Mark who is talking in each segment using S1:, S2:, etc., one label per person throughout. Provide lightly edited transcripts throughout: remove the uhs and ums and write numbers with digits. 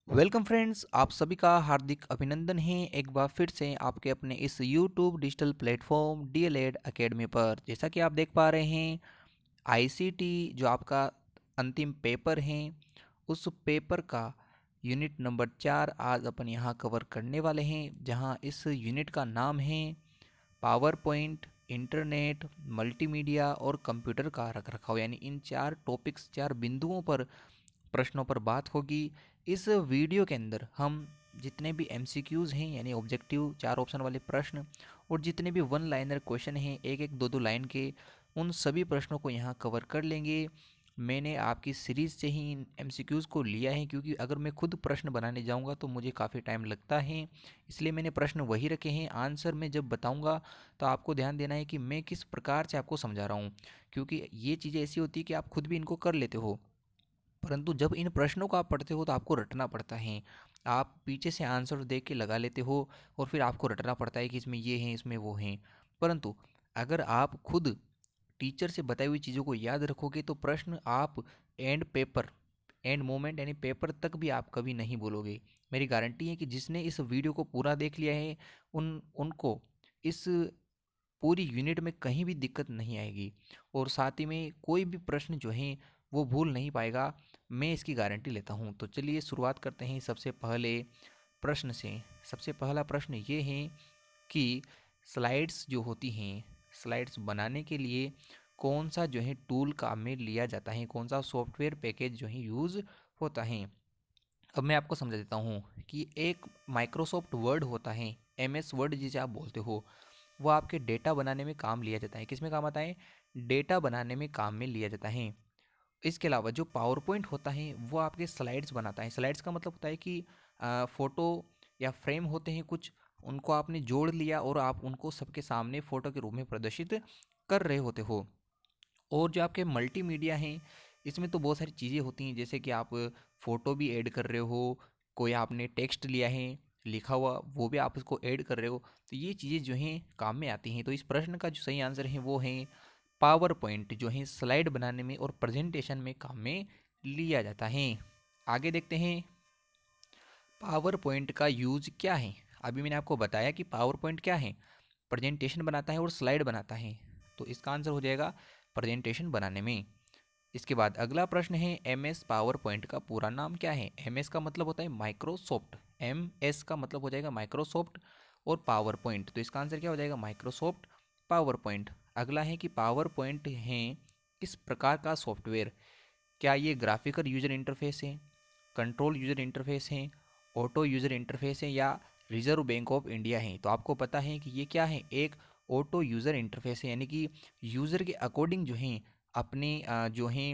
S1: Welcome friends, आप सभी का हार्दिक अभिनंदन है एक बार फिर से आपके अपने इस YouTube digital platform DElEd academy पर। जैसा कि आप देख पा रहे हैं, आईसीटी जो आपका अंतिम पेपर है, उस पेपर का यूनिट नंबर 4 आज अपन यहाँ कवर करने वाले हैं। जहाँ इस यूनिट का नाम है पावर पॉइंट, इंटरनेट, मल्टीमीडिया और कंप्यूटर का रख रखाव। यानी इन चार टॉपिक्स, चार बिंदुओं पर प्रश्नों पर बात होगी। इस वीडियो के अंदर हम जितने भी एमसीक्यूज़ हैं यानी ऑब्जेक्टिव चार ऑप्शन वाले प्रश्न और जितने भी वन लाइनर क्वेश्चन हैं एक एक दो दो लाइन के, उन सभी प्रश्नों को यहाँ कवर कर लेंगे। मैंने आपकी सीरीज़ से ही इन एमसीक्यूज़ को लिया है, क्योंकि अगर मैं खुद प्रश्न बनाने जाऊँगा तो मुझे काफ़ी टाइम लगता है। इसलिए मैंने प्रश्न वही रखे हैं। आंसर मैं जब बताऊँगा तो आपको ध्यान देना है कि मैं किस प्रकार से आपको समझा रहा हूँ, क्योंकि ये चीज़ें ऐसी होती है कि आप खुद भी इनको कर लेते हो, परंतु जब इन प्रश्नों को आप पढ़ते हो तो आपको रटना पड़ता है। आप पीछे से आंसर देख के लगा लेते हो और फिर आपको रटना पड़ता है कि इसमें ये हैं, इसमें वो हैं। परंतु अगर आप खुद टीचर से बताई हुई चीज़ों को याद रखोगे तो प्रश्न आप एंड पेपर, एंड मोमेंट यानी पेपर तक भी आप कभी नहीं बोलोगे। मेरी गारंटी है कि जिसने इस वीडियो को पूरा देख लिया है उनको इस पूरी यूनिट में कहीं भी दिक्कत नहीं आएगी, और साथ ही में कोई भी प्रश्न जो है वो भूल नहीं पाएगा। मैं इसकी गारंटी लेता हूँ। तो चलिए शुरुआत करते हैं सबसे पहले प्रश्न से। सबसे पहला प्रश्न ये है कि स्लाइड्स जो होती हैं, स्लाइड्स बनाने के लिए कौन सा जो है टूल काम में लिया जाता है, कौन सा सॉफ्टवेयर पैकेज जो है यूज़ होता है। अब मैं आपको समझा देता हूँ कि एक माइक्रोसॉफ्ट वर्ड होता है, एमएस वर्ड जिसे आप बोलते हो, वो आपके डेटा बनाने में काम लिया जाता है। किस में काम आता है? डेटा बनाने में काम में लिया जाता है। इसके अलावा जो पावर पॉइंट होता है वो आपके स्लाइड्स बनाता है। स्लाइड्स का मतलब होता है कि फ़ोटो या फ्रेम होते हैं कुछ, उनको आपने जोड़ लिया और आप उनको सबके सामने फ़ोटो के रूप में प्रदर्शित कर रहे होते हो। और जो आपके मल्टीमीडिया हैं, इसमें तो बहुत सारी चीज़ें होती हैं, जैसे कि आप फ़ोटो भी ऐड कर रहे हो, कोई आपने टेक्स्ट लिया है लिखा हुआ, वो भी आप उसको ऐड कर रहे हो। तो ये चीज़ें जो हैं काम में आती हैं। तो इस प्रश्न का जो सही आंसर है वो है पावर पॉइंट, जो है स्लाइड बनाने में और प्रेजेंटेशन में काम में लिया जाता है। आगे देखते हैं पावर पॉइंट का यूज़ क्या है। अभी मैंने आपको बताया कि पावर पॉइंट क्या है, प्रेजेंटेशन बनाता है और स्लाइड बनाता है। तो इसका आंसर हो जाएगा प्रेजेंटेशन बनाने में। इसके बाद अगला प्रश्न है एम एस पावर पॉइंट का पूरा नाम क्या है। एम एस का मतलब होता है माइक्रोसॉफ्ट, एम एस का मतलब हो जाएगा माइक्रोसॉफ्ट और पावर पॉइंट, तो इसका आंसर क्या हो जाएगा? Microsoft power point. अगला है कि पावर पॉइंट है किस प्रकार का सॉफ्टवेयर। क्या ये ग्राफिकल यूजर इंटरफेस है, कंट्रोल यूजर इंटरफेस है, ऑटो यूजर इंटरफेस है, या रिजर्व बैंक ऑफ इंडिया है। तो आपको पता है कि ये क्या है, एक ऑटो यूज़र इंटरफेस है, यानी कि यूज़र के अकॉर्डिंग जो है अपने जो है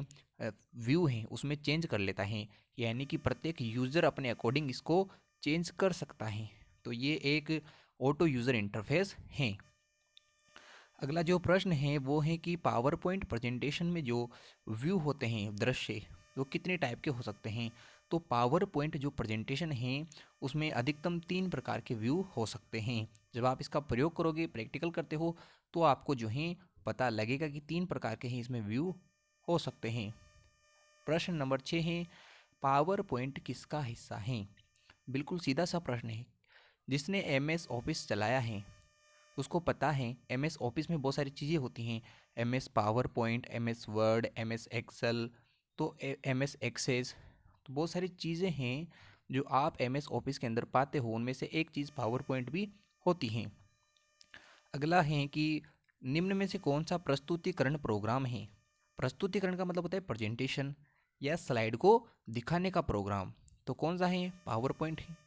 S1: व्यू हैं उसमें चेंज कर लेता है। यानी कि प्रत्येक यूज़र अपने अकॉर्डिंग इसको चेंज कर सकता है। तो ये एक ऑटो यूज़र इंटरफेस है। अगला जो प्रश्न है वो है कि पावर पॉइंट प्रेजेंटेशन में जो व्यू होते हैं, दृश्य, वो कितने टाइप के हो सकते हैं। तो पावर पॉइंट जो प्रेजेंटेशन है उसमें अधिकतम 3 प्रकार के व्यू हो सकते हैं। जब आप इसका प्रयोग करोगे, प्रैक्टिकल करते हो, तो आपको जो है पता लगेगा कि 3 प्रकार के ही इसमें व्यू हो सकते हैं। प्रश्न नंबर 6 है पावर पॉइंट किसका हिस्सा है। बिल्कुल सीधा सा प्रश्न है। जिसने एम एस ऑफिस चलाया है उसको पता है एम एस ऑफिस में बहुत सारी चीज़ें होती हैं। M S PowerPoint, M S Word, M S Excel, तो एम एस एक्सेस, तो बहुत सारी चीज़ें हैं जो आप एम एस ऑफिस के अंदर पाते हो। उनमें से एक चीज़ पावर पॉइंट भी होती हैं। अगला है कि निम्न में से कौन सा प्रस्तुतिकरण प्रोग्राम है। प्रस्तुतिकरण का मतलब होता है प्रेजेंटेशन या स्लाइड को दिखाने का प्रोग्राम। तो कौन सा है? पावर पॉइंट है।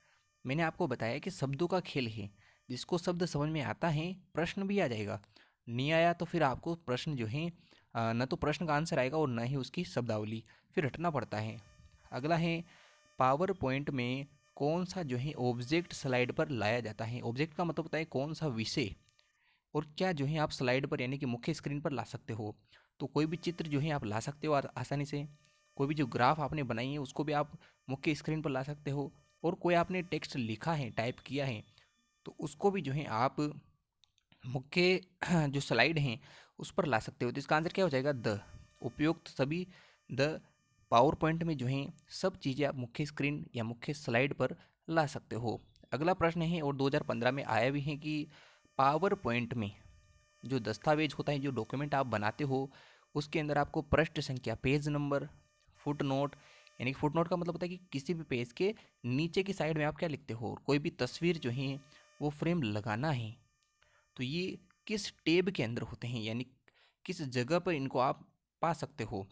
S1: मैंने आपको बताया कि शब्दों का खेल है, जिसको शब्द समझ में आता है प्रश्न भी आ जाएगा, नहीं आया तो फिर आपको प्रश्न जो है न तो प्रश्न का आंसर आएगा और न ही उसकी शब्दावली, फिर रटना पड़ता है। अगला है पावर पॉइंट में कौन सा जो है ऑब्जेक्ट स्लाइड पर लाया जाता है। ऑब्जेक्ट का मतलब होता है कौन सा विषय और क्या जो है आप स्लाइड पर यानी कि मुख्य स्क्रीन पर ला सकते हो। तो कोई भी चित्र जो है आप ला सकते हो आसानी से। कोई भी जो ग्राफ आपने बनाई है उसको भी आप मुख्य स्क्रीन पर ला सकते हो। और कोई आपने टेक्स्ट लिखा है, टाइप किया है, तो उसको भी जो है आप मुख्य जो स्लाइड हैं उस पर ला सकते हो। तो इसका आंसर क्या हो जाएगा? द। उपयुक्त सभी द पावर पॉइंट में जो है सब चीज़ें आप मुख्य स्क्रीन या मुख्य स्लाइड पर ला सकते हो। अगला प्रश्न है और 2015 में आया भी है कि पावर पॉइंट में जो दस्तावेज होता है, जो डॉक्यूमेंट आप बनाते हो, उसके अंदर आपको पृष्ठ संख्या, पेज नंबर, फुट नोट, यानी कि फुट नोट का मतलब होता है कि किसी भी पेज के नीचे की साइड में आप क्या लिखते हो, कोई भी तस्वीर जो है वो फ्रेम लगाना है तो ये किस टेब के अंदर होते हैं, यानी किस जगह पर इनको आप पा सकते हो।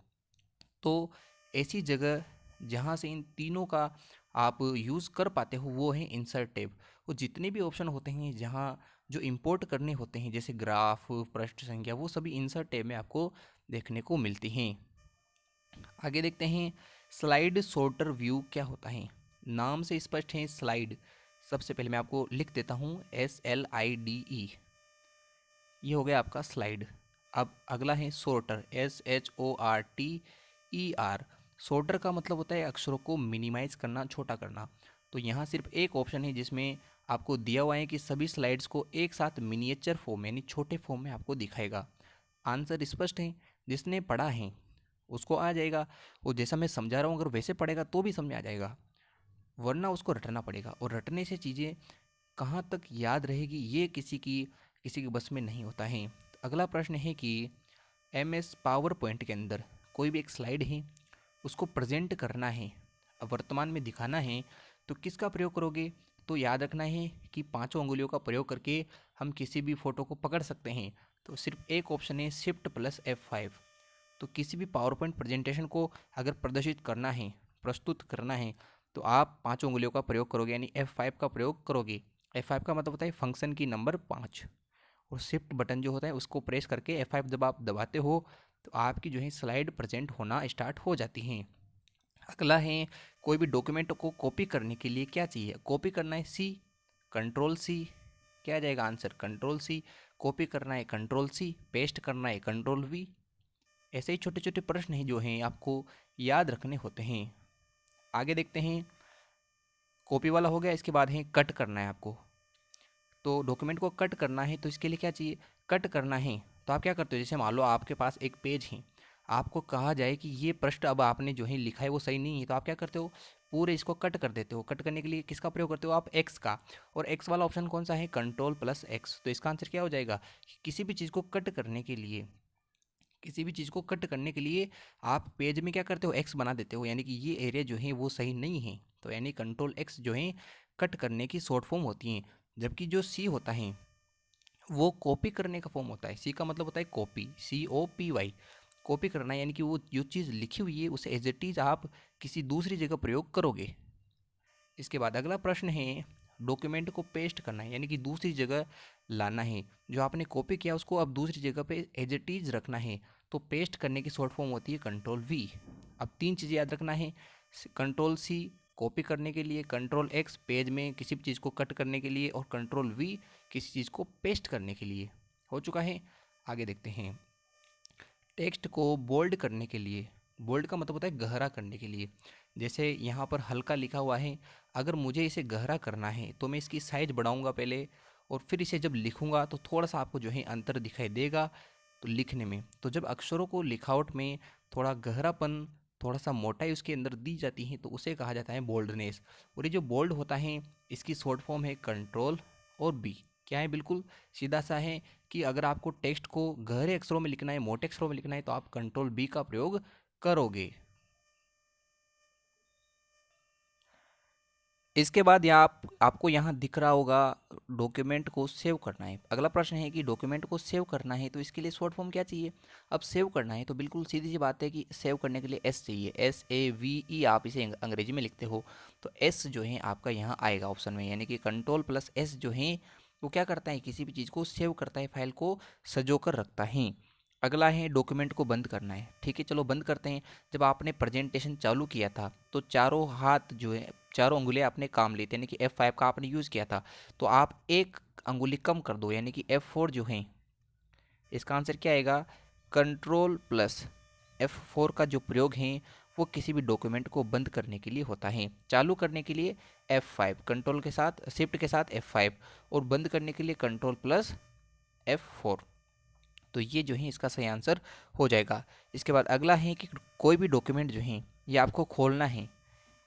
S1: तो ऐसी जगह जहाँ से इन तीनों का आप यूज़ कर पाते हो वो है इंसर्ट टैब। वो जितने भी ऑप्शन होते हैं जहाँ जो इंपोर्ट करने होते हैं, जैसे ग्राफ, पृष्ठ संख्या, वो सभी इंसर्ट टैब में आपको देखने को मिलती हैं। आगे देखते हैं स्लाइड सॉर्टर व्यू क्या होता है। नाम से स्पष्ट है स्लाइड। सबसे पहले मैं आपको लिख देता हूँ SLIDE, ये हो गया आपका स्लाइड। अब अगला है सॉर्टर, SHORTER। सॉर्टर का मतलब होता है अक्षरों को मिनिमाइज करना, छोटा करना। तो यहाँ सिर्फ एक ऑप्शन है जिसमें आपको दिया हुआ है कि सभी स्लाइड्स को एक साथ मिनिएचर फॉर्म यानी छोटे फॉर्म में आपको दिखाएगा। आंसर स्पष्ट है, जिसने पढ़ा है उसको आ जाएगा, और जैसा मैं समझा रहा हूँ अगर वैसे पढ़ेगा तो भी समझ आ जाएगा, वरना उसको रटना पड़ेगा, और रटने से चीज़ें कहाँ तक याद रहेगी ये किसी के बस में नहीं होता है। तो अगला प्रश्न है कि MS पावर पॉइंट के अंदर कोई भी एक स्लाइड है, उसको प्रेजेंट करना है, अब वर्तमान में दिखाना है, तो किसका प्रयोग करोगे। तो याद रखना है कि पांचों उंगलियों का प्रयोग करके हम किसी भी फोटो को पकड़ सकते हैं। तो सिर्फ एक ऑप्शन है Shift+F5। तो किसी भी पावर पॉइंट प्रेजेंटेशन को अगर प्रदर्शित करना है, प्रस्तुत करना है, तो आप पांचों उंगलियों का प्रयोग करोगे, यानी F5 का प्रयोग करोगे। F5 का मतलब होता है फंक्शन की नंबर 5, और शिफ्ट बटन जो होता है उसको प्रेस करके F5 जब आप दबाते हो तो आपकी जो है स्लाइड प्रेजेंट होना स्टार्ट हो जाती हैं। अगला है कोई भी डॉक्यूमेंट को कॉपी करने के लिए क्या चाहिए। कॉपी करना है C, Ctrl+C, क्या आ जाएगा आंसर Ctrl+C। कॉपी करना है Ctrl+C, पेस्ट करना है Ctrl+V। ऐसे ही छोटे छोटे प्रश्न हैं जो हैं आपको याद रखने होते हैं। आगे देखते हैं, कॉपी वाला हो गया, इसके बाद है कट करना है आपको। तो डॉक्यूमेंट को कट करना है तो इसके लिए क्या चाहिए, कट करना है तो आप क्या करते हो, जैसे मान लो आपके पास एक पेज है, आपको कहा जाए कि ये पृष्ठ अब आपने जो है लिखा है वो सही नहीं है, तो आप क्या करते हो, पूरे इसको कट कर देते हो। कट करने के लिए किसका प्रयोग करते हो आप, एक्स का। और एक्स वाला ऑप्शन कौन सा है, Ctrl+X। तो इसका आंसर क्या हो जाएगा, किसी भी चीज़ को कट करने के लिए, किसी भी चीज़ को कट करने के लिए आप पेज में क्या करते हो, एक्स बना देते हो, यानी कि ये एरिया जो है वो सही नहीं है। तो यानी Ctrl+X जो है कट करने की शॉर्ट फॉर्म होती हैं। जबकि जो सी होता है वो कॉपी करने का फॉर्म होता है। सी का मतलब होता है कॉपी, COPY, कॉपी करना, यानी कि वो जो चीज़ लिखी हुई है उसे एज इट इज़ आप किसी दूसरी जगह प्रयोग करोगे। इसके बाद अगला प्रश्न है डॉक्यूमेंट को पेस्ट करना है, यानी कि दूसरी जगह लाना है। जो आपने कॉपी किया उसको अब दूसरी जगह पे एज इट इज़ रखना है, तो पेस्ट करने की शॉर्ट फॉर्म होती है Ctrl+V। अब तीन चीज़ें याद रखना है, Ctrl+C कॉपी करने के लिए, Ctrl+X पेज में किसी भी चीज़ को कट करने के लिए, और Ctrl+V किसी चीज़ को पेस्ट करने के लिए। हो चुका है। आगे देखते हैं, टेक्स्ट को बोल्ड करने के लिए, बोल्ड का मतलब होता है गहरा करने के लिए। जैसे यहाँ पर हल्का लिखा हुआ है, अगर मुझे इसे गहरा करना है तो मैं इसकी साइज बढ़ाऊंगा पहले, और फिर इसे जब लिखूंगा तो थोड़ा सा आपको जो है अंतर दिखाई देगा तो लिखने में। तो जब अक्षरों को लिखावट में थोड़ा गहरापन, थोड़ा सा मोटाई उसके अंदर दी जाती है तो उसे कहा जाता है बोल्डनेस। और ये जो बोल्ड होता है इसकी शॉर्ट फॉर्म है Ctrl+B। क्या है, बिल्कुल सीधा सा है कि अगर आपको टेक्स्ट को गहरे अक्षरों में लिखना है, मोटे अक्षरों में लिखना है, तो आप Ctrl+B का प्रयोग करोगे। इसके बाद आपको यहाँ दिख रहा होगा डॉक्यूमेंट को सेव करना है। अगला प्रश्न है कि डॉक्यूमेंट को सेव करना है तो इसके लिए शॉर्ट फॉर्म क्या चाहिए। अब सेव करना है तो बिल्कुल सीधी सी बात है कि सेव करने के लिए S चाहिए, SAVE आप इसे अंग्रेजी में लिखते हो, तो S जो है आपका यहाँ आएगा ऑप्शन में, यानी कि Ctrl+S जो है वो क्या करता है, किसी भी चीज़ को सेव करता है, फाइल को सजो कर रखता है। अगला है डॉक्यूमेंट को बंद करना है। ठीक है, चलो बंद करते हैं। जब आपने प्रेजेंटेशन चालू किया था तो चारों हाथ जो है, चारों उंगलियां आपने काम ली थी, यानी कि F5 का आपने यूज़ किया था, तो आप एक अंगुली कम कर दो, यानी कि F4 जो है। इसका आंसर क्या आएगा, Ctrl+F4 का जो प्रयोग है वो किसी भी डॉक्यूमेंट को बंद करने के लिए होता है। चालू करने के लिए F5, कंट्रोल के साथ, शिफ्ट के साथ F5, और बंद करने के लिए Ctrl+F4। तो ये जो है इसका सही आंसर हो जाएगा। इसके बाद अगला है कि कोई भी डॉक्यूमेंट जो है ये आपको खोलना है।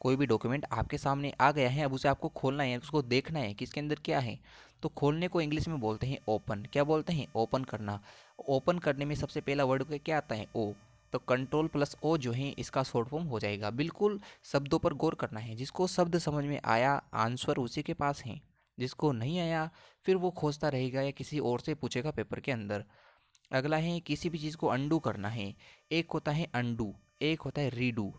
S1: कोई भी डॉक्यूमेंट आपके सामने आ गया है, अब उसे आपको खोलना है, उसको देखना है कि इसके अंदर क्या है। तो खोलने को इंग्लिश में बोलते हैं ओपन। क्या बोलते हैं? ओपन करना। ओपन करने में सबसे पहला वर्ड क्या आता है? ओ। तो कंट्रोल प्लस ओ जो है इसका शॉर्ट फॉर्म हो जाएगा। बिल्कुल शब्दों पर गौर करना है। जिसको शब्द समझ में आया आंसर उसी के पास है, जिसको नहीं आया फिर वो खोजता रहेगा या किसी और से पूछेगा पेपर के अंदर। अगला है किसी भी चीज़ को अंडू करना है। एक होता है अंडू, एक होता है रीडू,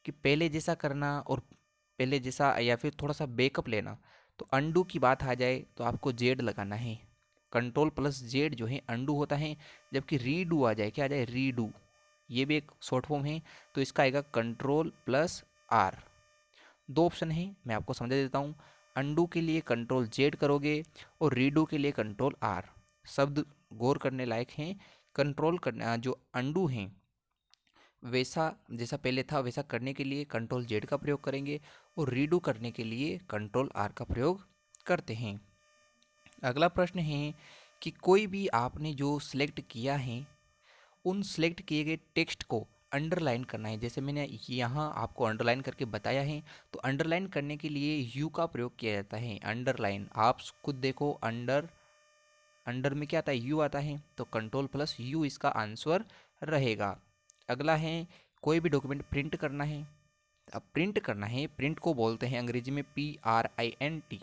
S1: कि पहले जैसा करना और पहले जैसा या फिर थोड़ा सा बैकअप लेना। तो अंडू की बात आ जाए तो आपको जेड लगाना है। कंट्रोल प्लस जेड जो है अंडू होता है। जबकि रीडू आ जाए, क्या आ जाए? रीडू। ये भी एक शॉर्ट फॉर्म है, तो इसका आएगा कंट्रोल प्लस आर। दो ऑप्शन है, मैं आपको समझा देता हूँ। अंडू के लिए कंट्रोल जेड करोगे और रीडू के लिए कंट्रोल आर। शब्द गौर करने लायक हैं। कंट्रोल करना जो अंडू हैं वैसा जैसा पहले था वैसा करने के लिए कंट्रोल जेड का प्रयोग करेंगे और रीडू करने के लिए कंट्रोल आर का प्रयोग करते हैं। अगला प्रश्न है कि कोई भी आपने जो सिलेक्ट किया है उन सिलेक्ट किए गए टेक्स्ट को अंडरलाइन करना है। जैसे मैंने यहाँ आपको अंडरलाइन करके बताया है, तो अंडरलाइन करने के लिए यू का प्रयोग किया जाता है। अंडरलाइन आप खुद देखो, अंडर अंडर में क्या आता है? यू आता है, तो कंट्रोल प्लस यू इसका आंसर रहेगा। अगला है कोई भी डॉक्यूमेंट प्रिंट करना है। अब प्रिंट करना है, प्रिंट को बोलते हैं अंग्रेजी में PRINT,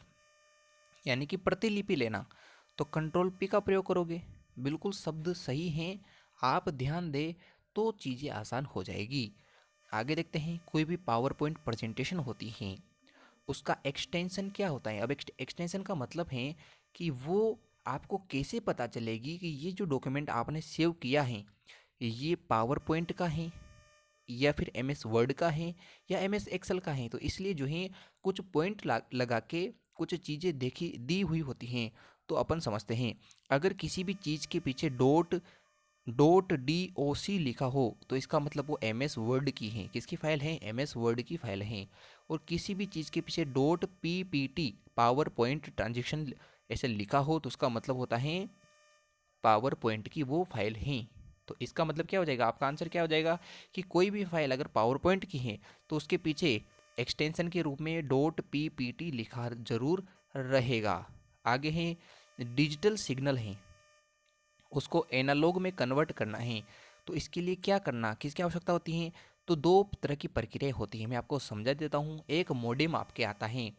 S1: यानी कि प्रतिलिपि लेना। तो कंट्रोल P का प्रयोग करोगे। बिल्कुल शब्द सही हैं, आप ध्यान दें तो चीज़ें आसान हो जाएगी। आगे देखते हैं कोई भी पावर पॉइंट प्रेजेंटेशन होती है उसका एक्सटेंशन क्या होता है। अब एक्सटेंशन का मतलब है कि वो आपको कैसे पता चलेगी कि ये जो डॉक्यूमेंट आपने सेव किया है ये पावर पॉइंट का है या फिर MS वर्ड का है या MS एक्सेल का है। तो इसलिए जो है कुछ पॉइंट लगा के कुछ चीज़ें देखी दी हुई होती हैं तो अपन समझते हैं। अगर किसी भी चीज़ के पीछे DOC लिखा हो तो इसका मतलब वो MS वर्ड की है। किसकी फाइल है? MS वर्ड की फाइल है। और किसी भी चीज़ के पीछे .PPT पावर पॉइंट ट्रांजेक्शन ऐसे लिखा हो तो उसका मतलब होता है पावर पॉइंट की वो फाइल है। तो इसका मतलब क्या हो जाएगा? आपका आंसर क्या हो जाएगा कि कोई भी फाइल अगर पावर पॉइंट की है तो उसके पीछे एक्सटेंशन के रूप में .PPT लिखा जरूर रहेगा। आगे है डिजिटल सिग्नल है, उसको एनालॉग में कन्वर्ट करना है। तो इसके लिए क्या करना, किसकी आवश्यकता होती है? तो दो तरह की प्रक्रिया होती है, मैं आपको समझा देता हूँ। एक मॉडेम आपके आता है,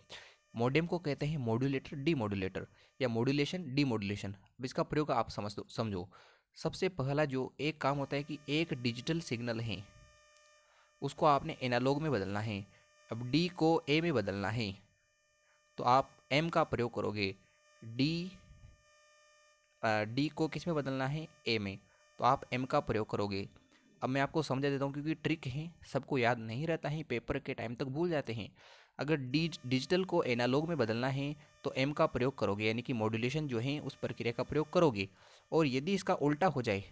S1: मॉडेम को कहते हैं मॉड्यूलेटर डीमॉड्यूलेटर या मॉड्यूलेशन डीमॉड्यूलेशन। अब इसका प्रयोग आप समझो। सबसे पहला जो एक काम होता है कि एक डिजिटल सिग्नल है उसको आपने एनालॉग में बदलना है। अब डी को ए में बदलना है तो आप एम का प्रयोग करोगे। डी डी को किस में बदलना है? ए में, तो आप एम का प्रयोग करोगे। अब मैं आपको समझा देता हूँ क्योंकि ट्रिक है, सबको याद नहीं रहता है, पेपर के टाइम तक भूल जाते हैं। अगर डिजिटल को एनालॉग में बदलना है तो एम का प्रयोग करोगे, यानी कि मॉड्यूलेशन जो है उस प्रक्रिया का प्रयोग करोगे। और यदि इसका उल्टा हो जाए,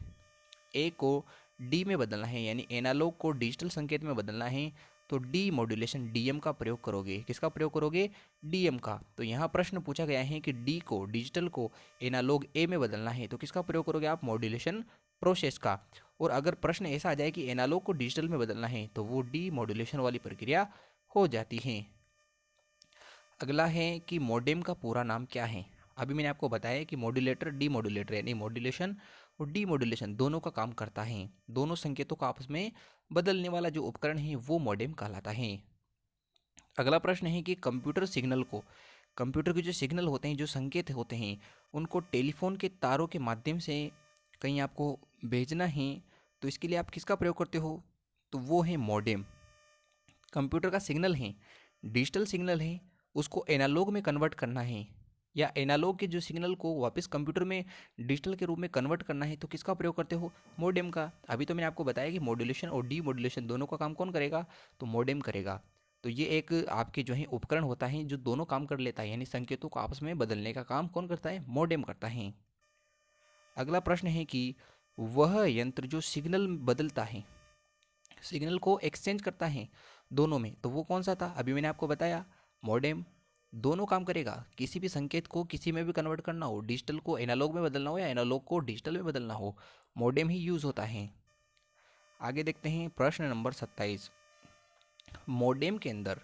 S1: ए को डी में बदलना है यानी एनालॉग को डिजिटल संकेत में बदलना है तो डी मॉड्यूलेशन डीएम का प्रयोग करोगे। किसका प्रयोग करोगे? डीएम का। तो यहाँ प्रश्न पूछा गया है कि डी को डिजिटल को एनालॉग ए में बदलना है तो किसका प्रयोग करोगे आप? मॉड्यूलेशन प्रोसेस का। और अगर प्रश्न ऐसा आ जाए कि एनालॉग को डिजिटल में बदलना है तो वो डी मॉड्यूलेशन वाली प्रक्रिया हो जाती है। अगला है कि मॉडेम का पूरा नाम क्या है। अभी मैंने आपको बताया कि मॉड्यूलेटर डीमॉड्यूलेटर यानी मॉड्यूलेशन और डीमॉड्यूलेशन दोनों का काम करता है। दोनों संकेतों को आपस में बदलने वाला जो उपकरण है वो मॉडेम कहलाता है। अगला प्रश्न है कि कंप्यूटर के जो सिग्नल होते हैं, जो संकेत होते हैं, उनको टेलीफोन के तारों के माध्यम से कहीं आपको भेजना है तो इसके लिए आप किसका प्रयोग करते हो? तो वो है मॉडेम। कंप्यूटर का सिग्नल है, डिजिटल सिग्नल है, उसको एनालॉग में कन्वर्ट करना है या एनालॉग के जो सिग्नल को वापस कंप्यूटर में डिजिटल के रूप में कन्वर्ट करना है तो किसका प्रयोग करते हो? मॉडेम का। अभी तो मैंने आपको बताया कि मॉड्यूलेशन और डीमॉड्यूलेशन दोनों का काम कौन करेगा? तो मॉडेम करेगा। तो ये एक आपके जो है उपकरण होता है जो दोनों काम कर लेता है, यानी संकेतों को आपस में बदलने का काम कौन करता है? मॉडेम करता है। अगला प्रश्न है कि वह यंत्र जो सिग्नल बदलता है, सिग्नल को एक्सचेंज करता है दोनों में, तो वो कौन सा था? अभी मैंने आपको बताया मॉडेम। दोनों काम करेगा, किसी भी संकेत को किसी में भी कन्वर्ट करना हो, डिजिटल को एनालॉग में बदलना हो या एनालॉग को डिजिटल में बदलना हो, मॉडेम ही यूज होता है। आगे देखते हैं प्रश्न नंबर 27। मॉडेम के अंदर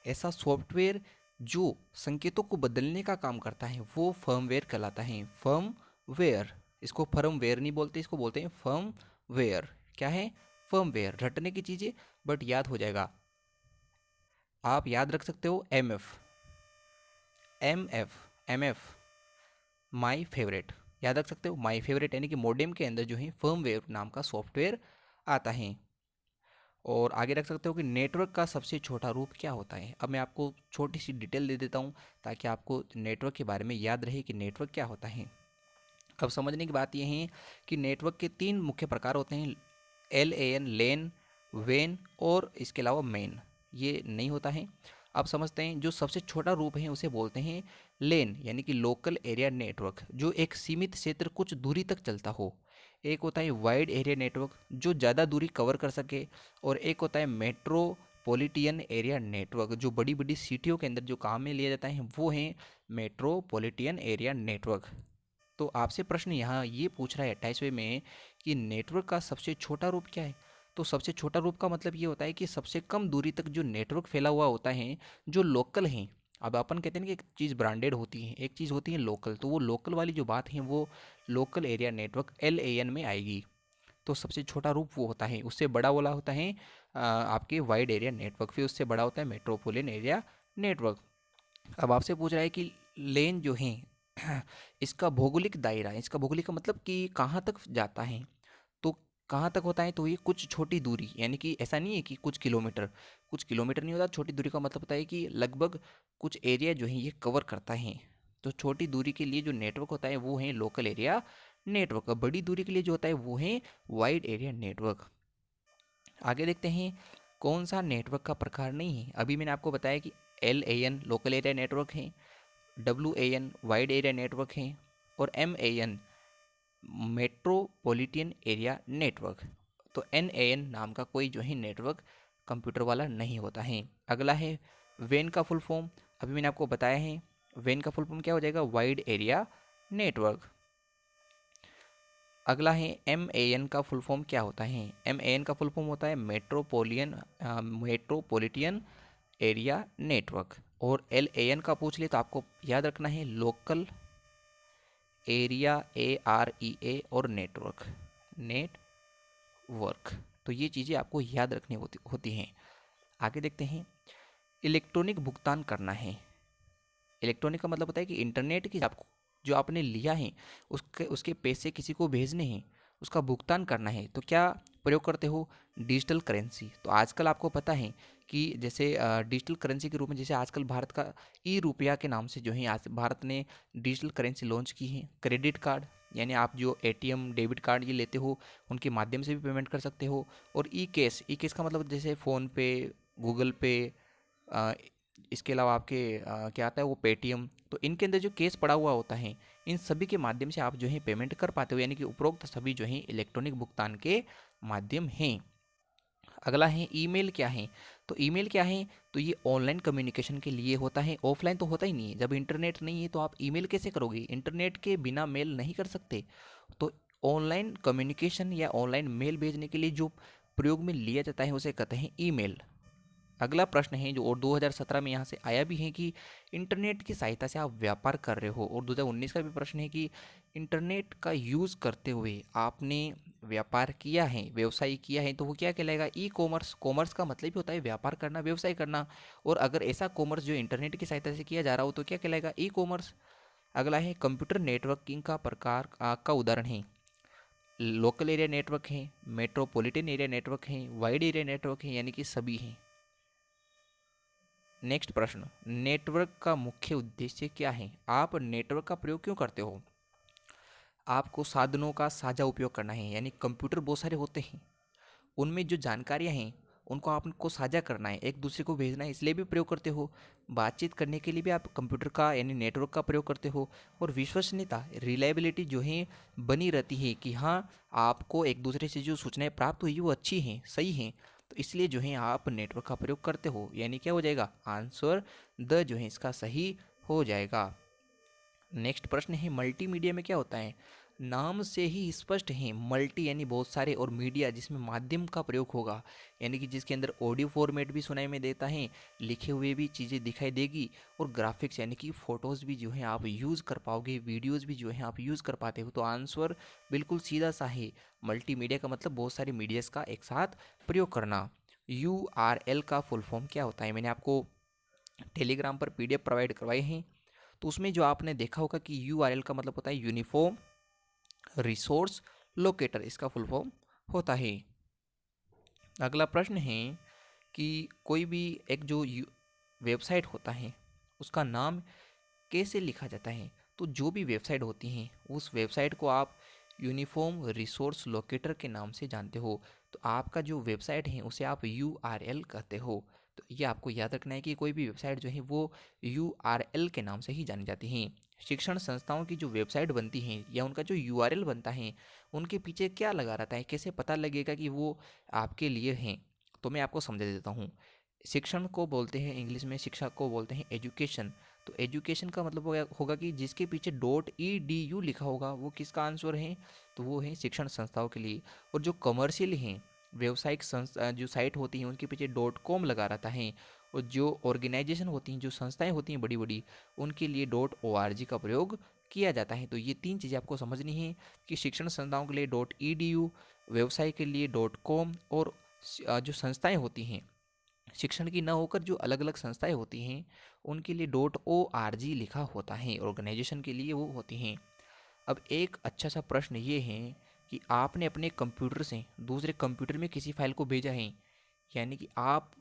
S1: ऐसा सॉफ्टवेयर जो संकेतों को बदलने का काम करता है वो फर्मवेयर कहलाता है। फर्मवेयर, इसको फर्मवेयर नहीं बोलते, इसको बोलते हैं फर्मवेयर। क्या है? फर्मवेयर। रटने की चीज़ें बट याद हो जाएगा। आप याद रख सकते हो एम एफ माई फेवरेट, याद रख सकते हो माई फेवरेट, यानी कि मॉडेम के अंदर जो है फर्मवेयर नाम का सॉफ्टवेयर आता है। और आगे रख सकते हो कि नेटवर्क का सबसे छोटा रूप क्या होता है। अब मैं आपको छोटी सी डिटेल दे देता हूँ ताकि आपको नेटवर्क के बारे में याद रहे कि नेटवर्क क्या होता है। अब समझने की बात यह है कि नेटवर्क के 3 मुख्य प्रकार होते हैं, LAN, लेन, वेन और इसके अलावा मेन। ये नहीं होता है। अब समझते हैं जो सबसे छोटा रूप है उसे बोलते हैं लेन, यानी कि लोकल एरिया नेटवर्क, जो एक सीमित क्षेत्र कुछ दूरी तक चलता हो। एक होता है वाइड एरिया नेटवर्क जो ज़्यादा दूरी कवर कर सके, और एक होता है मेट्रोपॉलिटियन एरिया नेटवर्क जो बड़ी बड़ी सिटियों के अंदर जो काम में लिया जाता है वो है मेट्रोपॉलिटियन एरिया नेटवर्क। तो आपसे प्रश्न यहाँ ये पूछ रहा है 28वें में कि नेटवर्क का सबसे छोटा रूप क्या है। तो सबसे छोटा रूप का मतलब ये होता है कि सबसे कम दूरी तक जो नेटवर्क फैला हुआ होता है, जो लोकल हैं। अब अपन कहते हैं ना कि एक चीज़ ब्रांडेड होती है, एक चीज़ होती है लोकल, तो वो लोकल वाली जो बात है वो लोकल एरिया नेटवर्क LAN में आएगी। तो सबसे छोटा रूप वो होता है। उससे बड़ा वाला होता है आपके वाइड एरिया नेटवर्क, फिर उससे बड़ा होता है मेट्रोपोलियन एरिया नेटवर्क। अब आपसे पूछ रहा है कि लेन जो है इसका भौगोलिक दायरा, इसका भौगोलिक का मतलब कि कहाँ तक जाता है। तो कहाँ तक होता है, तो ये कुछ छोटी दूरी, यानी कि ऐसा नहीं है कि कुछ किलोमीटर नहीं होता। छोटी दूरी का मतलब होता है कि लगभग कुछ एरिया जो है ये कवर करता है। तो छोटी दूरी के लिए जो नेटवर्क होता है वो है लोकल एरिया नेटवर्क। बड़ी दूरी के लिए जो होता है वो है वाइड एरिया नेटवर्क। आगे देखते हैं कौन सा नेटवर्क का प्रकार नहीं है। अभी मैंने आपको बताया कि LAN लोकल एरिया नेटवर्क है, WAN वाइड एरिया नेटवर्क है, और MAN मेट्रोपॉलिटन एरिया नेटवर्क। तो NAN नाम का कोई जो है नेटवर्क कंप्यूटर वाला नहीं होता है। अगला है वेन का फुल फॉर्म। अभी मैंने आपको बताया है वेन का फुल फॉर्म क्या हो जाएगा, वाइड एरिया नेटवर्क। अगला है MAN का फुल फॉर्म क्या होता है। MAN का फुल फॉर्म होता है मेट्रोपॉलिटन एरिया नेटवर्क। और LAN का पूछ ले तो आपको याद रखना है लोकल एरिया, AREA और नेटवर्क। तो ये चीज़ें आपको याद रखनी होती हैं। आगे देखते हैं इलेक्ट्रॉनिक भुगतान करना है। इलेक्ट्रॉनिक का मतलब होता है कि इंटरनेट की आपको जो आपने लिया है उसके उसके पैसे किसी को भेजने हैं, उसका भुगतान करना है, तो क्या प्रयोग करते हो, डिजिटल करेंसी। तो आजकल आपको पता है कि जैसे डिजिटल करेंसी के रूप में जैसे आजकल भारत का रुपया के नाम से जो है आज भारत ने डिजिटल करेंसी लॉन्च की है। क्रेडिट कार्ड, यानी आप जो ATM डेबिट कार्ड ये लेते हो उनके माध्यम से भी पेमेंट कर सकते हो। और ई केस का मतलब जैसे फ़ोन पे, गूगल पे, इसके अलावा आपके क्या आता है वो पेटीएम। तो इनके अंदर जो केस पड़ा हुआ होता है इन सभी के माध्यम से आप जो है पेमेंट कर पाते हो, यानी कि उपरोक्त सभी जो है इलेक्ट्रॉनिक भुगतान के माध्यम हैं। अगला है ईमेल क्या है। तो ईमेल क्या है, तो ये ऑनलाइन कम्युनिकेशन के लिए होता है। ऑफलाइन तो होता ही नहीं है, जब इंटरनेट नहीं है तो आप ईमेल कैसे करोगे, इंटरनेट के बिना मेल नहीं कर सकते। तो ऑनलाइन कम्युनिकेशन या ऑनलाइन मेल भेजने के लिए जो प्रयोग में लिया जाता है उसे कहते हैं ईमेल। अगला प्रश्न है जो और 2017 में यहाँ से आया भी है कि इंटरनेट की सहायता से आप व्यापार कर रहे हो। और 2019 का भी प्रश्न है कि इंटरनेट का यूज़ करते हुए आपने व्यापार किया है, व्यवसाय किया है, तो वो क्या कहलाएगा, ई-कॉमर्स। कॉमर्स का मतलब ही होता है व्यापार करना, व्यवसाय करना। और अगर ऐसा कॉमर्स जो इंटरनेट की सहायता से किया जा रहा हो तो क्या कहलाएगा, ई-कॉमर्स। अगला है कंप्यूटर नेटवर्किंग का प्रकार का उदाहरण है। लोकल एरिया नेटवर्क है, मेट्रोपॉलिटन एरिया नेटवर्क है, वाइड एरिया नेटवर्क है, यानी कि सभी हैं। नेक्स्ट प्रश्न, नेटवर्क का मुख्य उद्देश्य क्या है। आप नेटवर्क का प्रयोग क्यों करते हो। आपको साधनों का साझा उपयोग करना है, यानी कंप्यूटर बहुत सारे होते हैं, उनमें जो जानकारियां हैं उनको आपको साझा करना है, एक दूसरे को भेजना है, इसलिए भी प्रयोग करते हो। बातचीत करने के लिए भी आप कंप्यूटर का यानी नेटवर्क का प्रयोग करते हो। और विश्वसनीयता, रिलायबिलिटी जो है बनी रहती है कि हाँ आपको एक दूसरे से जो सूचनाएं प्राप्त हुई वो अच्छी हैं, सही हैं। तो इसलिए जो है आप नेटवर्क का प्रयोग करते हो, यानी क्या हो जाएगा, आंसर द जो है इसका सही हो जाएगा। नेक्स्ट प्रश्न है मल्टीमीडिया में क्या होता है। नाम से ही स्पष्ट हैं, मल्टी यानी बहुत सारे, और मीडिया जिसमें माध्यम का प्रयोग होगा, यानी कि जिसके अंदर ऑडियो फॉर्मेट भी सुनाई में देता है, लिखे हुए भी चीज़ें दिखाई देगी, और ग्राफिक्स यानी कि फ़ोटोज़ भी जो है आप यूज़ कर पाओगे, वीडियोज़ भी जो है आप यूज़ कर पाते हो। तो आंसर बिल्कुल सीधा सा है, मल्टीमीडिया का मतलब बहुत सारे मीडियाज़ का एक साथ प्रयोग करना। URL का फुल फॉर्म क्या होता है? मैंने आपको टेलीग्राम पर PDF प्रोवाइड करवाए हैं, तो उसमें जो आपने देखा होगा कि URL का मतलब होता है यूनिफॉर्म रिसोर्स लोकेटर, इसका फुल फॉर्म होता है। अगला प्रश्न है कि कोई भी एक जो वेबसाइट होता है उसका नाम कैसे लिखा जाता है? तो जो भी वेबसाइट होती हैं उस वेबसाइट को आप यूनिफॉर्म रिसोर्स लोकेटर के नाम से जानते हो। तो आपका जो वेबसाइट है उसे आप URL कहते हो। तो ये आपको याद रखना है कि कोई भी वेबसाइट जो है वो URL के नाम से ही जानी जाती हैं। शिक्षण संस्थाओं की जो वेबसाइट बनती हैं या उनका जो URL बनता है, उनके पीछे क्या लगा रहता है, कैसे पता लगेगा कि वो आपके लिए हैं? तो मैं आपको समझा देता हूँ। शिक्षण को बोलते हैं, इंग्लिश में शिक्षा को बोलते हैं एजुकेशन। तो एजुकेशन का मतलब होगा कि जिसके पीछे .edu लिखा होगा वो किसका आंसर है? तो वो है शिक्षण संस्थाओं के लिए। और जो कमर्शियल हैं, व्यवसायिक संस्था जो साइट होती हैं उनके पीछे .com लगा रहता है। और जो ऑर्गेनाइजेशन होती हैं, जो संस्थाएं होती हैं बड़ी बड़ी, उनके लिए .org का प्रयोग किया जाता है। तो ये तीन चीज़ें आपको समझनी है कि शिक्षण संस्थाओं के लिए .edu, व्यवसाय के लिए .com, और जो संस्थाएं होती हैं शिक्षण की न होकर जो अलग अलग संस्थाएं होती हैं उनके लिए .org लिखा होता है, ऑर्गेनाइजेशन के लिए वो होती हैं। अब एक अच्छा सा प्रश्न ये है कि आपने अपने कंप्यूटर से दूसरे कंप्यूटर में किसी फाइल को भेजा है, यानी कि आप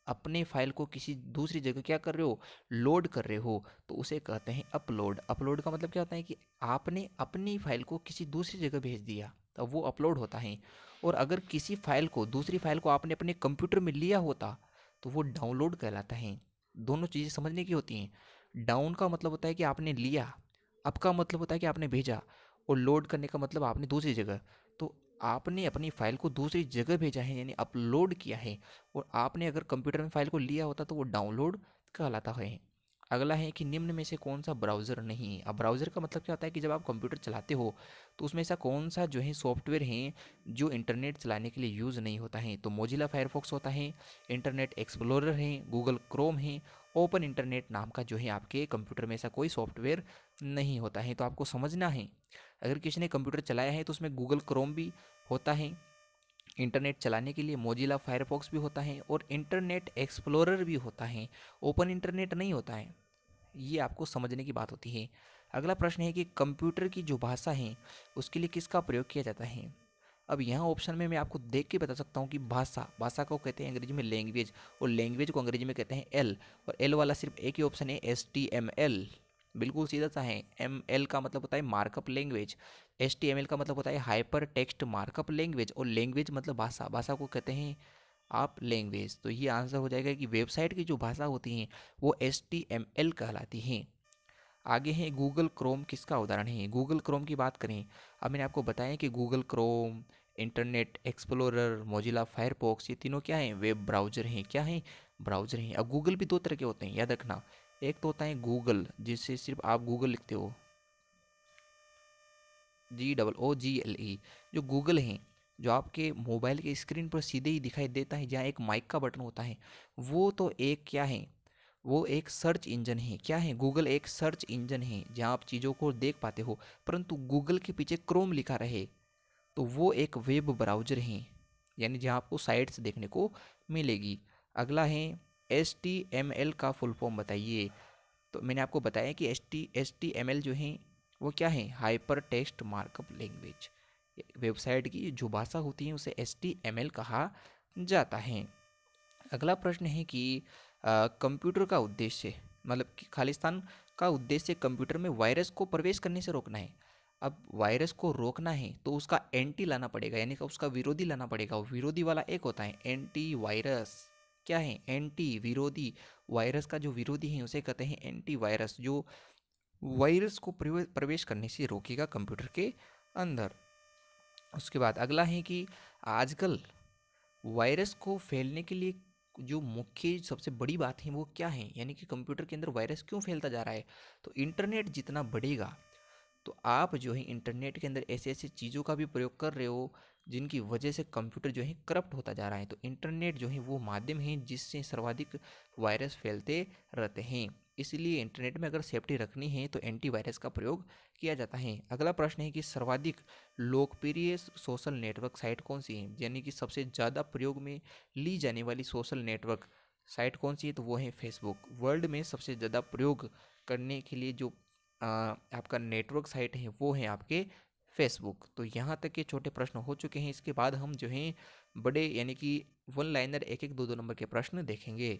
S1: अपने फाइल को किसी दूसरी जगह क्या कर रहे हो, लोड कर रहे हो, तो उसे कहते हैं अपलोड। अपलोड का मतलब क्या होता है कि आपने अपनी फाइल को किसी दूसरी जगह भेज दिया, तो वो अपलोड होता है। और अगर किसी फाइल को, दूसरी फाइल को आपने अपने कंप्यूटर में लिया होता तो वो डाउनलोड कहलाता है। दोनों चीज़ें समझने की होती हैं। डाउन का मतलब होता है कि आपने लिया, अप का मतलब होता है कि आपने भेजा, और लोड करने का मतलब आपने दूसरी जगह। तो आपने अपनी फाइल को दूसरी जगह भेजा है यानी अपलोड किया है, और आपने अगर कंप्यूटर में फाइल को लिया होता तो वो डाउनलोड कहलाता है। अगला है कि निम्न में से कौन सा ब्राउज़र नहीं है? अब ब्राउज़र का मतलब क्या होता है कि जब आप कंप्यूटर चलाते हो तो उसमें ऐसा कौन सा जो है सॉफ्टवेयर है जो इंटरनेट चलाने के लिए यूज़ नहीं होता है? तो मोजिला फायरफॉक्स होता है, इंटरनेट एक्सप्लोरर है, गूगल क्रोम है, ओपन इंटरनेट नाम का जो है आपके कंप्यूटर में ऐसा कोई सॉफ्टवेयर नहीं होता है। तो आपको समझना है, अगर किसी ने कंप्यूटर चलाया है तो उसमें गूगल क्रोम भी होता है, इंटरनेट चलाने के लिए मोजिला फायरफॉक्स भी होता है, और इंटरनेट एक्सप्लोरर भी होता है, ओपन इंटरनेट नहीं होता है। ये आपको समझने की बात होती है। अगला प्रश्न है कि कंप्यूटर की जो भाषा है उसके लिए किसका प्रयोग किया जाता है? अब यहाँ ऑप्शन में मैं आपको देख के बता सकता हूँ कि भाषा, भाषा को कहते हैं अंग्रेजी में लैंग्वेज, और लैंग्वेज को अंग्रेजी में कहते हैं एल, और एल वाला सिर्फ एक ही ऑप्शन है HTML। बिल्कुल सीधा सा है। ML का मतलब होता है मार्कअप लैंग्वेज, HTML का मतलब होता है हाइपर टेक्स्ट मार्कअप लैंग्वेज, और लैंग्वेज मतलब भाषा, भाषा को कहते हैं आप लैंग्वेज। तो ये आंसर हो जाएगा कि वेबसाइट की जो भाषा होती हैं वो HTML कहलाती हैं। आगे है गूगल क्रोम किसका उदाहरण है? गूगल क्रोम की बात करें, अब मैंने आपको बताया कि Google Chrome, internet explorer, Mozilla Firefox, ये तीनों क्या हैं? वेब ब्राउज़र हैं। क्या हैं? ब्राउज़र हैं। अब गूगल भी दो तरह के होते हैं, याद रखना। एक तो होता है गूगल, जिससे सिर्फ आप गूगल लिखते हो, GOOGLE, जो गूगल हैं, जो आपके मोबाइल के स्क्रीन पर सीधे ही दिखाई देता है, जहाँ एक माइक का बटन होता है, वो तो एक क्या है, वो एक सर्च इंजन है। क्या है? गूगल एक सर्च इंजन है जहाँ आप चीज़ों को देख पाते हो, परंतु गूगल के पीछे क्रोम लिखा रहे तो वो एक वेब ब्राउज़र है, यानी जहाँ आपको साइट्स देखने को मिलेगी। अगला है HTML का फुल फॉर्म बताइए। तो मैंने आपको बताया कि HTML जो है वो क्या है? Hyper text markup language. Website की जो भाषा होती है उसे HTML कहा जाता है। अगला प्रश्न है कि कंप्यूटर का उद्देश्य, मतलब कि खालिस्तान का उद्देश्य कंप्यूटर में वायरस को प्रवेश करने से रोकना है। अब वायरस को रोकना है तो उसका एंटी लाना पड़ेगा, यानी कि उसका विरोधी लाना पड़ेगा। विरोधी वाला एक होता है एंटी वायरस। क्या है? एंटी, विरोधी। वायरस का जो विरोधी है उसे कहते हैं एंटी वायरस, जो वायरस को प्रवेश करने से रोकेगा कंप्यूटर के अंदर। उसके बाद अगला है कि आजकल वायरस को फैलने के लिए जो मुख्य सबसे बड़ी बात है वो क्या है, यानी कि कंप्यूटर के अंदर वायरस क्यों फैलता जा रहा है? तो इंटरनेट जितना बढ़ेगा तो आप जो है इंटरनेट के अंदर ऐसे ऐसे चीज़ों का भी प्रयोग कर रहे हो जिनकी वजह से कंप्यूटर जो है करप्ट होता जा रहा है। तो इंटरनेट जो है वो माध्यम है जिससे सर्वाधिक वायरस फैलते रहते हैं। इसलिए इंटरनेट में अगर सेफ्टी रखनी है तो एंटीवायरस का प्रयोग किया जाता है। अगला प्रश्न है कि सर्वाधिक लोकप्रिय सोशल नेटवर्क साइट कौन सी है, यानी कि सबसे ज़्यादा प्रयोग में ली जाने वाली सोशल नेटवर्क साइट कौन सी है, तो वो है फेसबुक। वर्ल्ड में सबसे ज़्यादा प्रयोग करने के लिए जो आपका नेटवर्क साइट है वो है आपके फेसबुक। तो यहाँ तक के छोटे प्रश्न हो चुके हैं। इसके बाद हम जो हैं बड़े यानी कि वन लाइनर एक एक दो दो नंबर के प्रश्न देखेंगे।